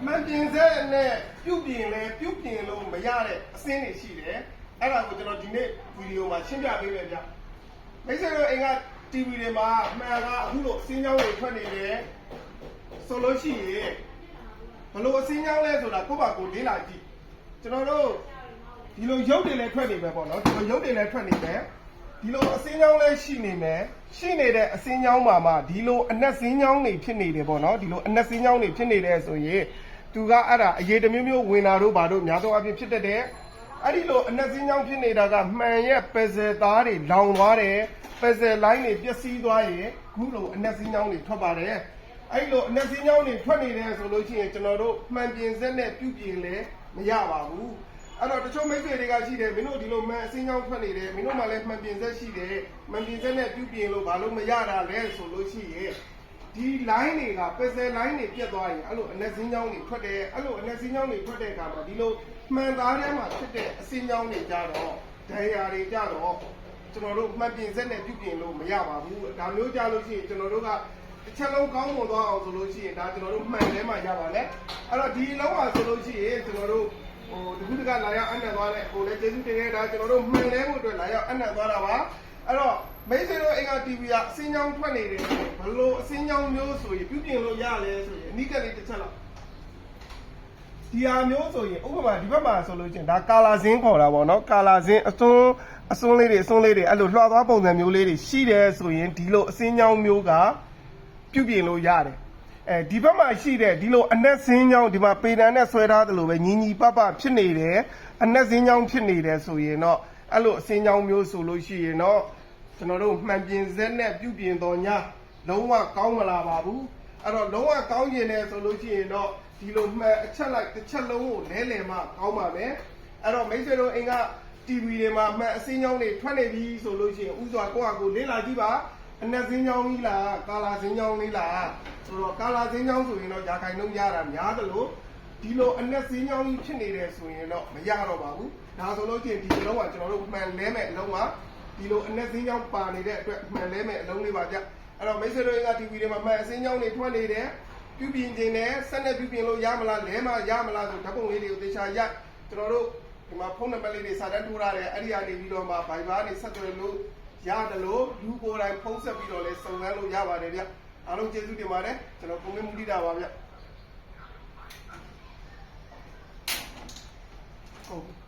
မှန်ပြင်ဆက်နဲ့ပြုတ်ပြင်လဲပြုတ်ပြင်လို့မရတဲ့အဆင်းတွေရှိတယ်အဲ့ဒါကိုကျွန်တော်ဒီနေ့ဗီဒီယိုမှာရှင်းပြပေးမယ်ဗျမိတ်ဆွေတို့အိမ်က TV တွေမှာမှန်ကအခုလိုအစင်းကြောင်းတွေထွက်နေတယ်ဆိုလို့ရှိရင်ဘလို့အစင်းကြောင်းလဲဆိုတာကိုယ့်ဘာကိုလေ့လာကြည့်ကျွန်တော်တို့ဒီလိုရုပ်တွေလည်းထွက်နေမယ်ပေါ့နော်ဒီလိုရုပ်တွေလည်းထွက်နေမယ်ဒီလိုအစင်းကြောင်းလည်းရှိနေမယ်ရှိနေတဲ့အစင်းကြောင်းမှာမှဒီလိုအနက်စင်းကြောင်းတွေဖြစ်နေတယ်ပေါ့နော်ဒီလိုအနက်စင်းကြောင်းတွေဖြစ်နေတယ်ဆိုရင်သူကအဲ့ဒါအရေးတစ်မျိုးမျိုးဝင်လာတို့ဘာတို့များသောအားဖြင့်ဖြစ်တတ်တယ်အဲ့ဒီလိုအနက်စင်းကြောင်းဖြစ်နေတာကမှန်ရဲ့ပယ်ဆယ်သားတွေလောင်သွားတယ်ပယ်ဆယ်လိုင်းတွေပျက်စီးသွားရင်ခုလိုအနက်စင်းကြောင်းတွေထွက်ပါတယ်အဲ့လိုအနက်စင်းကြောင်းတွေထွက်နေတယ်ဆိုလို့ရှိရင်ကျွန်တော်တို့မှန်ပြင်ဆက်နဲ့ပြုပြင်လဲမရပါဘူးအဲ့တော့တချို့မိတ်ဆွေတွေကရှိတယ်မင်းတို့ဒီလိုမှန်အစင်းကြောင်းထွက်နေတယ်မင်းတို့မှလည်းမှန်ပြင်ဆက်ရှိတယ်မှန်ပြင်ဆက်နဲ့ပြုပြင်လို့ဘာလို့မရတာလဲဆိုလို့ရှိရင်ဒီ line တွေကပယ်ဆယ် line တွေပြတ်သွားရင်အဲ့လိုအနက်စင်းကြောင်းတွေထွက်တယ်အဲ့လိုအနက်စင်းကြောင်းတွေထွက်တဲ့အခါမှာဒီလိုမှန်သားထဲမှာဖြစ်တဲ့အစင်းကြောင်းတွေကြတော့ဒဏ်ရာတွေကြတော့ကျွန်တော်တို့မှန်ပြင်ဆက်နဲ့ပြုပြင်လို့မရပါဘူးဒါမျိုးကြလို့ရှိရင်ကျွန်တော်တို့ကတစ်ချက်လုံးကောင်းမွန်သွားအောင်ဆိုလို့ရှိရင်ဒါကျွန်တော်တို့မှန်ထဲမှာရပါလေအဲ့တော့ဒီလုံးပါဆိုလို့ရှိရင်ကျွန်တော်တို့တခုတကလာရောက်အနက်သွားတဲ့ဟိုလည်းကျေးဇူးတင်နေတာကျွန်တော်တို့မှန်လဲဖို့အတွက်လာရောက်အနက်သွားတာပါအဲ့တော့မိတ်ဆွေတို့အိမ်က TV ကအစင်းကြောင်းထွက်နေတယ်ဘလို့အစင်းကြောင်းမျိုးဆိုရင်ပြုပြင်လို့ရလဲဆိုရင်အနိကလေးတစ်ချက်လောက်ဒီဟာမျိုးဆိုရင်ဥပမာဒီဘက်မှာဆိုလို့ချင်းဒါကာလာစင်းခေါ်တာပေါ့နော်ကာလာစင်းအစွန်းလေးတွေအဲ့လိုလွှာသွားပုံစံမျိုးလေးတွေရှိတယ်ဆိုရင်ဒီလိုအစင်းကြောင်းမျိုးကပြုပြင်လို့ရတယ်ဒီဘက်မှာရှိတဲ့ဒီလိုအနက်စင်းကြောင်းဒီမှာပေတံနဲ့ဆွဲထားသလိုပဲညီညီပပဖြစ်နေတယ်အနက်စင်းကြောင်းဖြစ်နေတယ်ဆိုရင်တော့အဲ့လိုအစင်းကြောင်းမျိုးဆိုလို့ရှိရင်တော့ကျွန်တော်တို့မှန်ပြင်စက်နဲ့ပြုပြင်တော်ညာလုံးဝကောင်းမလာပါဘူးအဲ့တော့လုံးဝကောင်းကျင်တယ်ဆိုလို့ရှိရင်တော့ဒီလိုမှန်အချက်လိုက်တစ်ချက်လုံးကိုလဲလှယ်မှကောင်းပါမယ်အဲ့တော့မိတ်ဆွေတို့အိမ်က TV တွေမှာမှန်အစင်းကြောင်းတွေထွက်နေပြီဆိုလို့ရှိရင်ဥစွာကိုယ့်ဟာကိုလေ့လာကြည့်ပါအနက်စင်းကြောင်းကြီးလားကာလာစင်းကြောင်းလေးလားဆိုတော့ကာလာစင်းကြောင်းဆိုရင်တော့ရာခိုင်နှုန်းရတာများတယ်လို့ဒီလိုအနက်စင်းကြောင်းကြီးဖြစ်နေတယ်ဆိုရင်တော့မရတော့ပါဘူးဒါဆိုလို့ရှိရင်ဒီလုံးကကျွန်တော်တို့မှန်လဲမဲ့အလုံးကဒီလိုအနက်စင်းကြောင်းပါနေတဲ့အတွက်မှန်လဲမဲ့အလုံးလေးပါဗျအဲ့တော့မိတ်ဆွေတို့က TV တွေမှာမှန်အစင်းကြောင်းတွေထွက်နေတယ်ပြုပြင်ခြင်းနဲ့ဆက်နဲ့ပြုပြင်လို့ရမလားလဲမရမလားဆိုဓာတ်ပုံလေးတွေကိုသေချာရိုက်ကျွန်တော်တို့ဒီမှာဖုန်းနံပါတ်လေးတွေစာတန်းထိုးထားတယ်အဲ့ဒီကနေပြီးတော့မှ Viber နဲ့ဆက်သွယ်လို့ရတယ်လို့လူကိုယ်တိုင်ဖုန်းဆက်ပြီးတော့လဲစုံစမ်းလို့ရပါတယ်ဗျအားလုံးကျေးဇူးတင်ပါတယ်ကျွန်တော်ပုံမှန်မူတည်တာပါဗျဟုတ်